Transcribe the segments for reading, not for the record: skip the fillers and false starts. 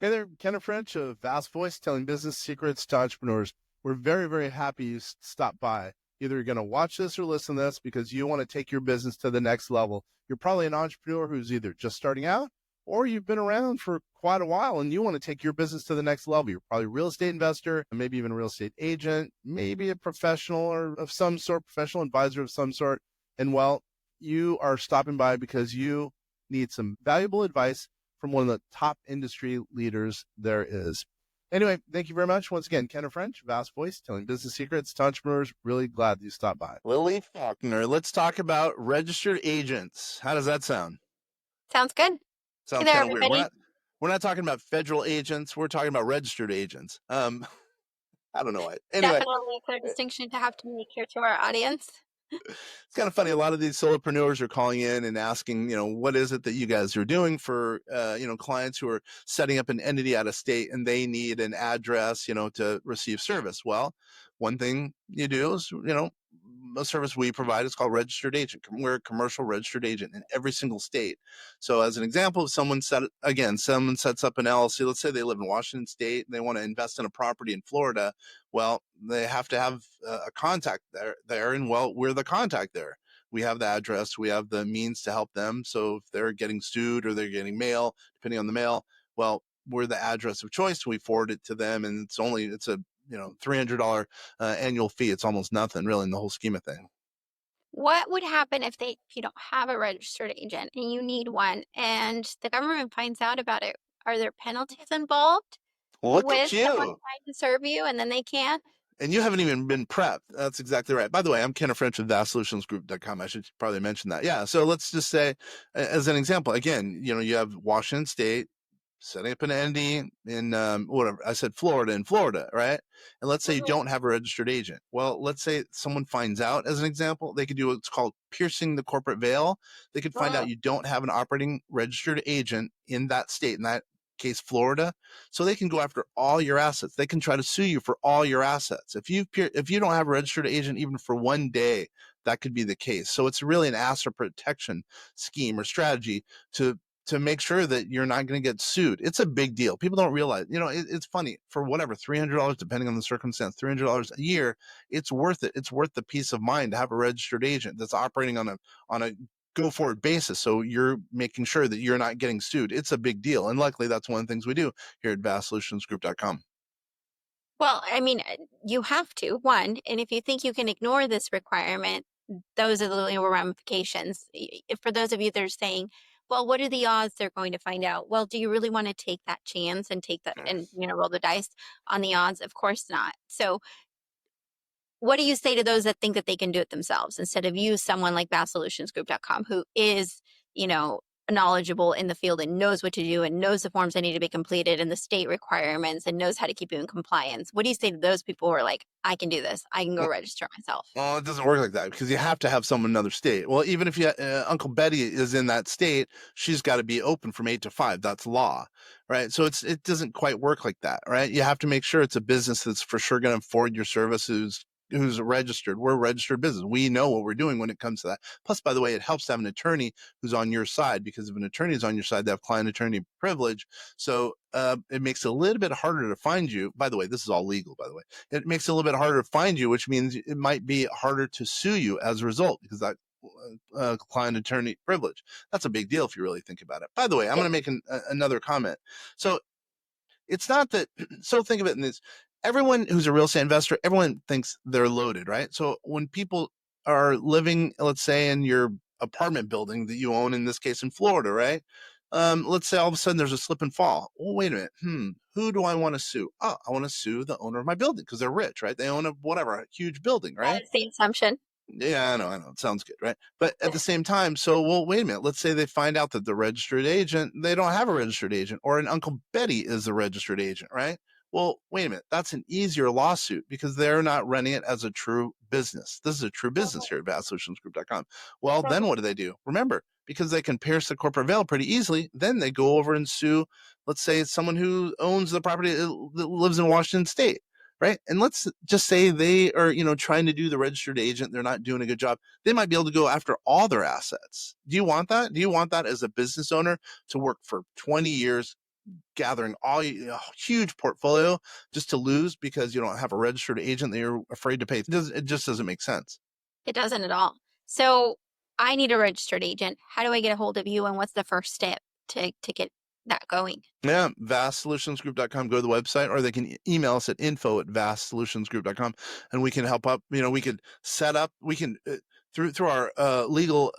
Hey there, Kenneth French of Vast Voice, telling business secrets to entrepreneurs. We're very, very happy you stopped by. Either you're going to watch this or listen to this because you want to take your business to the next level. You're probably an entrepreneur who's either just starting out or you've been around for quite a while and you want to take your business to the next level. You're probably a real estate investor, maybe even a real estate agent, maybe a professional or of some sort, professional advisor of some sort. And well, you are stopping by because you need some valuable advice from one of the top industry leaders there is. Anyway, thank you very much. Once again, Kenneth French, Vast Voice, telling business secrets to entrepreneurs. Really glad that you stopped by. Lily Falconer, let's talk about registered agents. How does that sound? Sounds good. Sounds there, kind of weird. everybody. We're not talking about federal agents. We're talking about registered agents. I don't know why. Anyway, Definitely a clear distinction to have to make here to our audience. it's kind of funny. A lot of these solopreneurs are calling in and asking, what is it that you guys are doing for, clients who are setting up an entity out of state and they need an address, to receive service. Well, one thing you do is, a service we provide is called registered agent. We're a commercial registered agent in every single state. So as an example, if someone sets up an LLC, let's say they live in Washington State and they want to invest in a property in Florida. Well, they have to have a contact there. And well, we're the contact there. We have the address, we have the means to help them. So if they're getting sued or they're getting mail, depending on the mail, well, we're the address of choice. We forward it to them, and it's a $300 annual fee. It's almost nothing really in the whole scheme of thing. What would happen if you don't have a registered agent and you need one and the government finds out about it? Are there penalties involved Look with at you. someone trying to serve you and then they can't? And you haven't even been prepped. That's exactly right. By the way, I'm Kenneth French with vastsolutionsgroup.com. I should probably mention that. Yeah. So let's just say, as an example, again, you have Washington State setting up an entity in Florida, right? And let's say you don't have a registered agent. Well, let's say someone finds out, as an example, they could do what's called piercing the corporate veil. They could find out you don't have an operating registered agent in that state, in that case, Florida. So they can go after all your assets. They can try to sue you for all your assets. If you don't have a registered agent even for one day, that could be the case. So it's really an asset protection scheme or strategy to make sure that you're not going to get sued. It's a big deal. People don't realize, it's funny, for whatever, $300, depending on the circumstance, $300 a year, it's worth it. It's worth the peace of mind to have a registered agent that's operating on a go forward basis. So you're making sure that you're not getting sued. It's a big deal. And luckily that's one of the things we do here at vastsolutionsgroup.com. Well, I mean, you have to, one, and if you think you can ignore this requirement, those are the legal ramifications. For those of you that are saying, well, what are the odds they're going to find out? Well, do you really want to take that chance and roll the dice on the odds? Of course not. So what do you say to those that think that they can do it themselves instead of use someone like vastsolutionsgroup.com who is, knowledgeable in the field and knows what to do and knows the forms that need to be completed and the state requirements and knows how to keep you in compliance? What do you say to those people who are like, I can do this, I can go register myself? Well, it doesn't work like that because you have to have someone in another state. Well, even if Uncle Betty is in that state, she's got to be open from 8 to 5. That's law, right? So it doesn't quite work like that, right? You have to make sure it's a business that's for sure going to afford your services, who's registered. We're a registered business. We know what we're doing when it comes to that. Plus, by the way, it helps to have an attorney who's on your side, because if an attorney is on your side, they have client attorney privilege. So it makes it a little bit harder to find you. By the way, this is all legal, by the way. It makes it a little bit harder to find you, which means it might be harder to sue you as a result, because that client attorney privilege. That's a big deal if you really think about it. By the way, I'm going to make another comment. So it's not that, so think of it in this. Everyone who's a real estate investor, everyone thinks they're loaded, right? So when people are living, let's say, in your apartment building that you own, in this case in Florida, right? Let's say all of a sudden there's a slip and fall. Oh, wait a minute. Who do I want to sue? Oh, I want to sue the owner of my building because they're rich, right? They own a huge building, right? That's the assumption. Yeah, I know. It sounds good, right? But at the same time, well, wait a minute. Let's say they find out that the registered agent, they don't have a registered agent, or an Uncle Betty is the registered agent, right? Well, wait a minute. That's an easier lawsuit because they're not running it as a true business. This is a true business here at vastsolutionsgroup.com. Well, then what do? Remember, because they can pierce the corporate veil pretty easily, then they go over and sue, let's say it's someone who owns the property that lives in Washington State, right? And let's just say they are, trying to do the registered agent. They're not doing a good job. They might be able to go after all their assets. Do you want that? Do you want that as a business owner to work for 20 years, gathering a huge portfolio just to lose because you don't have a registered agent that you're afraid to pay. It just doesn't make sense. It doesn't at all. So I need a registered agent. How do I get a hold of you, and what's the first step to get that going? Yeah, vastsolutionsgroup.com. Go to the website, or they can email us at info@vastsolutionsgroup.com, and we can help up. We could set up. We can through our legal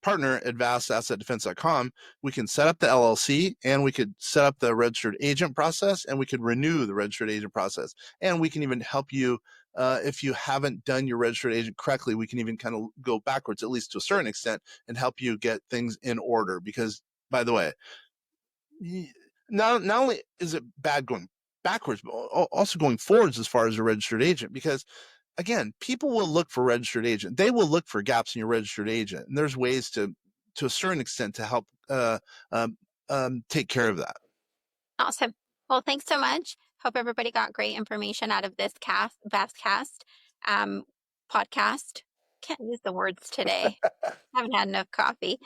partner at vastassetdefense.com. We can set up the LLC, and we could set up the registered agent process, and we could renew the registered agent process, and we can even help you. If you haven't done your registered agent correctly, we can even kind of go backwards, at least to a certain extent, and help you get things in order. Because, by the way, not only is it bad going backwards, but also going forwards as far as a registered agent. Because, again, people will look for registered agent. They will look for gaps in your registered agent, and there's ways to a certain extent to help take care of that. Awesome. Well, thanks so much. Hope everybody got great information out of this Vastcast podcast. Can't use the words today. Haven't had enough coffee.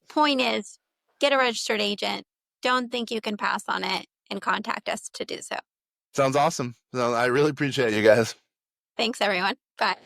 Point is, get a registered agent. Don't think you can pass on it, and contact us to do so. Sounds awesome. So I really appreciate you guys. Thanks, everyone. Bye.